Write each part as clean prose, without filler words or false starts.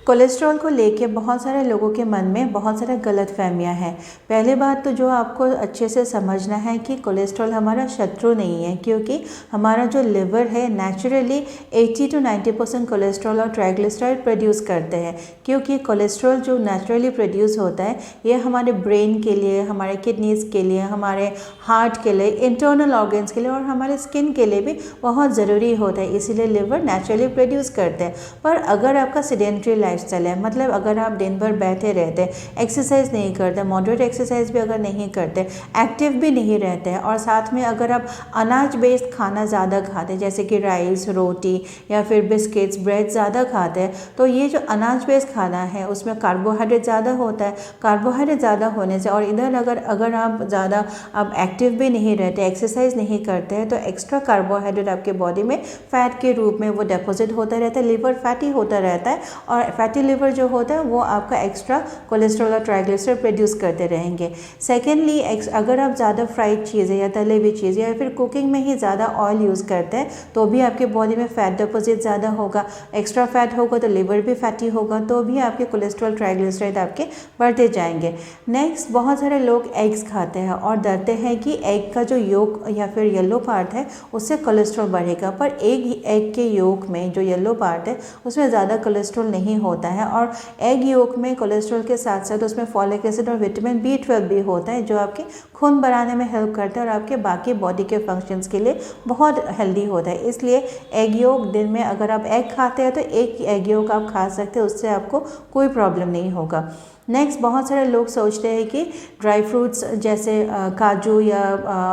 Cholesterol को लेके बहुत सारे लोगों के मन में बहुत सारे गलतफहमियां हैं। पहले बात तो जो आपको अच्छे से समझना है कि कोलेस्ट्रॉल हमारा शत्रु नहीं है, क्योंकि हमारा जो लिवर है नेचुरली 80 to 90% कोलेस्ट्रॉल और ट्राइग्लिसराइड प्रोड्यूस करते हैं। क्योंकि कोलेस्ट्रॉल जो नेचुरली प्रोड्यूस होता है ये हमारे ब्रेन के लिए, हमारे किडनीज़ के लिए, हमारे हार्ट के लिए, इंटरनल ऑर्गन्स के लिए और हमारे स्किन के लिए भी बहुत ज़रूरी होता है, इसीलिए लिवर नेचुरली प्रोड्यूस करते हैं। पर अगर आपका सेडेंट्री लाइफस्टाइल है, मतलब अगर आप दिन भर बैठे रहते हैं, एक्सरसाइज नहीं करते, मॉडरेट एक्सरसाइज भी अगर नहीं करते, एक्टिव भी नहीं रहते हैं, और साथ में अगर आप अनाज बेस्ड खाना ज़्यादा खाते हैं जैसे कि राइस, रोटी या फिर बिस्किट्स, ब्रेड ज़्यादा खाते हैं, तो ये जो अनाज बेस्ड खाना है उसमें कार्बोहाइड्रेट ज़्यादा होता है। कार्बोहाइड्रेट ज़्यादा होने से और इधर अगर आप ज़्यादा आप एक्टिव भी नहीं रहते, एक्सरसाइज नहीं करते हैं, तो एक्स्ट्रा कार्बोहाइड्रेट आपके बॉडी में फैट के रूप में वो डिपॉजिट होता रहता है, लिवर फैटी होता रहता है, और फैटी लिवर जो होता है वो आपका एक्स्ट्रा कोलेस्ट्रॉल और ट्राइग्लिसराइड प्रोड्यूस करते रहेंगे। सेकेंडली, अगर आप ज़्यादा फ्राइड चीज़ें या तले हुई चीज़ें या फिर कुकिंग में ही ज़्यादा ऑयल यूज़ करते हैं तो भी आपके बॉडी में फ़ैट डिपॉजिट ज़्यादा होगा। एक्स्ट्रा फैट होगा तो लिवर भी फैटी होगा, तो भी आपके कोलेस्ट्रॉल ट्राइग्लिसराइड आपके बढ़ते जाएंगे। नेक्स्ट, बहुत सारे लोग एग्स खाते हैं और डरते हैं कि एग का जो योक या फिर येलो पार्ट है उससे कोलेस्ट्रॉल बढ़ेगा, पर एग के योक में जो येलो पार्ट है उसमें ज़्यादा कोलेस्ट्रॉल नहीं होता है, और एग योक में कोलेस्ट्रॉल के साथ साथ उसमें फॉलिक एसिड और विटामिन B12 भी होता है जो आपके खून बढ़ाने में हेल्प करता है और आपके बाकी बॉडी के फंक्शंस के लिए बहुत हेल्दी होता है। इसलिए एग योक, दिन में अगर आप एग खाते हैं तो एक एग योक आप खा सकते हैं, उससे आपको कोई प्रॉब्लम नहीं होगा। नेक्स्ट, बहुत सारे लोग सोचते हैं कि ड्राई फ्रूट्स जैसे काजू या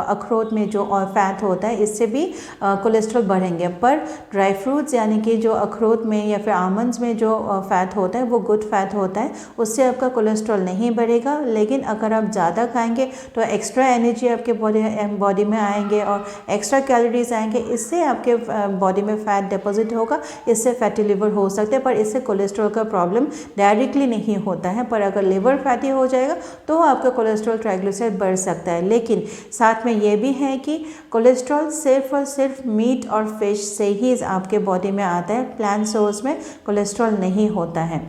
अखरोट में जो फैट होता है इससे भी कोलेस्ट्रॉल बढ़ेंगे, पर ड्राई फ्रूट्स यानी कि जो अखरोट में या फिर आमंड्स में जो फैट होता है वो गुड फैट होता है, उससे आपका कोलेस्ट्रॉल नहीं बढ़ेगा। लेकिन अगर आप ज़्यादा खाएंगे तो एक्स्ट्रा एनर्जी आपके बॉडी में आएंगे और एक्स्ट्रा कैलोरीज आएंगे, इससे आपके बॉडी में फैट डिपॉजिट होगा, इससे फैटी लिवर हो सकता है, पर इससे कोलेस्ट्रॉल का प्रॉब्लम डायरेक्टली नहीं होता है। पर अगर लिवर फैटी हो जाएगा तो आपका कोलेस्ट्रॉल ट्राइग्लिसराइड बढ़ सकता है। लेकिन साथ में ये भी है कि कोलेस्ट्रॉल सिर्फ और सिर्फ मीट और फिश से ही आपके बॉडी में आता है, प्लांट सोर्स में कोलेस्ट्रॉल नहीं होता है।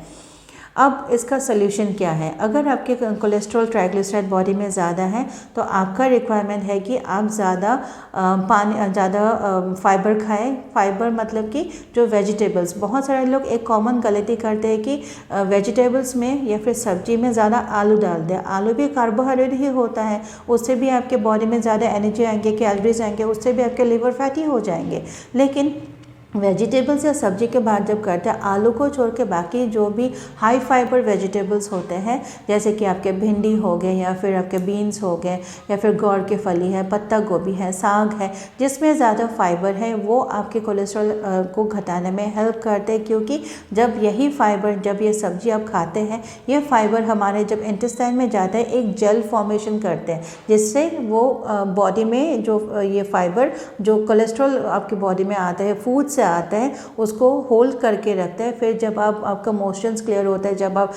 अब इसका सोल्यूशन क्या है? अगर आपके कोलेस्ट्रॉल ट्राइग्लिसराइड बॉडी में ज़्यादा है तो आपका रिक्वायरमेंट है कि आप ज़्यादा फाइबर खाएं। फाइबर मतलब कि जो वेजिटेबल्स, बहुत सारे लोग एक कॉमन गलती करते हैं कि वेजिटेबल्स में या फिर सब्जी में ज़्यादा आलू डाल दें। आलू भी कार्बोहाइड्रेट ही होता है, उससे भी आपके बॉडी में ज़्यादा एनर्जी आएंगे, कैलोरीज आएंगे, उससे भी आपके लिवर फैटी हो जाएंगे। लेकिन वेजिटेबल्स या सब्जी के बाद जब करते हैं, आलू को छोड़ के बाकी जो भी हाई फाइबर वेजिटेबल्स होते हैं जैसे कि आपके भिंडी हो गए या फिर आपके बीन्स हो गए या फिर गौर की फली है, पत्ता गोभी है, साग है, जिसमें ज़्यादा फाइबर है, वो आपके कोलेस्ट्रॉल को घटाने में हेल्प करते हैं। क्योंकि जब यही फाइबर, जब ये सब्जी आप खाते हैं, ये फाइबर हमारे जब इंटेस्टाइन में जाता है एक जेल फॉर्मेशन करते हैं, जिससे वो बॉडी में जो ये फाइबर जो कोलेस्ट्रॉल आपकी बॉडी में आता है फूड से आता है उसको होल्ड करके रखता है। फिर जब आपका मोशंस क्लियर होता है, जब आप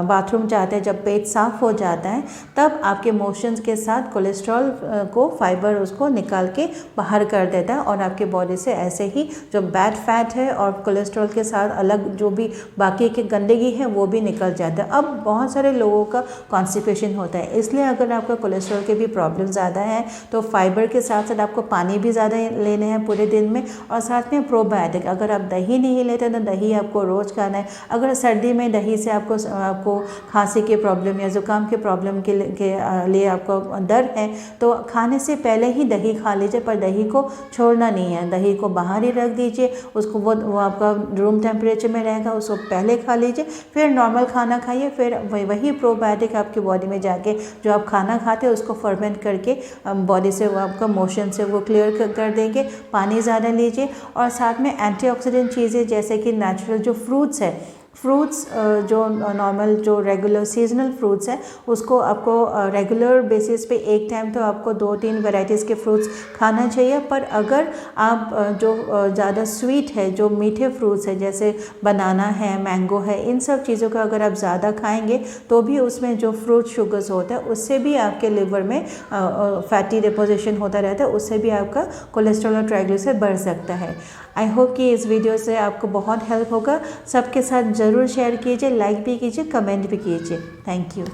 बाथरूम जाते हैं, जब पेट साफ हो जाता है, तब आपके मोशंस के साथ कोलेस्ट्रॉल को फाइबर उसको निकाल के बाहर कर देता है और आपके बॉडी से ऐसे ही जो बैड फैट है और कोलेस्ट्रॉल के साथ अलग जो भी बाकी की गंदगी है वो भी निकल जाता है। अब बहुत सारे लोगों का कॉन्स्टिपेशन होता है, इसलिए अगर आपका कोलेस्ट्रॉल के भी प्रॉब्लम ज़्यादा है तो फाइबर के साथ साथ आपको पानी भी ज़्यादा लेने हैं पूरे दिन में, और साथ में प्रोबायोटिक। अगर आप दही नहीं लेते तो दही आपको रोज़ खाना है। अगर सर्दी में दही से आपको खांसी के प्रॉब्लम या ज़ुकाम के प्रॉब्लम के लिए आपको डर है तो खाने से पहले ही दही खा लीजिए, पर दही को छोड़ना नहीं है, दही को बाहर ही रख दीजिए, उसको वो आपका रूम टेम्परेचर में रहेगा, उसको पहले खा लीजिए, फिर नॉर्मल खाना खाइए, फिर वही प्रोबायोटिक आपकी बॉडी में जाके जो आप खाना खाते हैं उसको फर्मेंट करके बॉडी से वो आपका मोशन से वो क्लियर कर देंगे। पानी ज़्यादा लीजिए, और साथ में एंटीऑक्सीडेंट चीज़ें जैसे कि नेचुरल जो फ्रूट्स है, फ्रूट्स जो नॉर्मल जो रेगुलर सीजनल फ्रूट्स हैं उसको आपको रेगुलर बेसिस पे एक टाइम तो आपको 2-3 वैरायटीज़ के फ्रूट्स खाना चाहिए। पर अगर आप जो ज़्यादा स्वीट है, जो मीठे फ्रूट्स है जैसे बनाना है, मैंगो है, इन सब चीज़ों का अगर आप ज़्यादा खाएंगे तो भी उसमें जो फ्रूट शुगर्स होता है उससे भी आपके लिवर में फैटी डिपोजिशन होता रहता है, उससे भी आपका कोलेस्ट्रॉल और ट्राइग्लिसराइड बढ़ सकता है। आई होप कि इस वीडियो से आपको बहुत हेल्प होगा। सबके साथ ज़रूर शेयर कीजिए, लाइक भी कीजिए, कमेंट भी कीजिए। Thank you.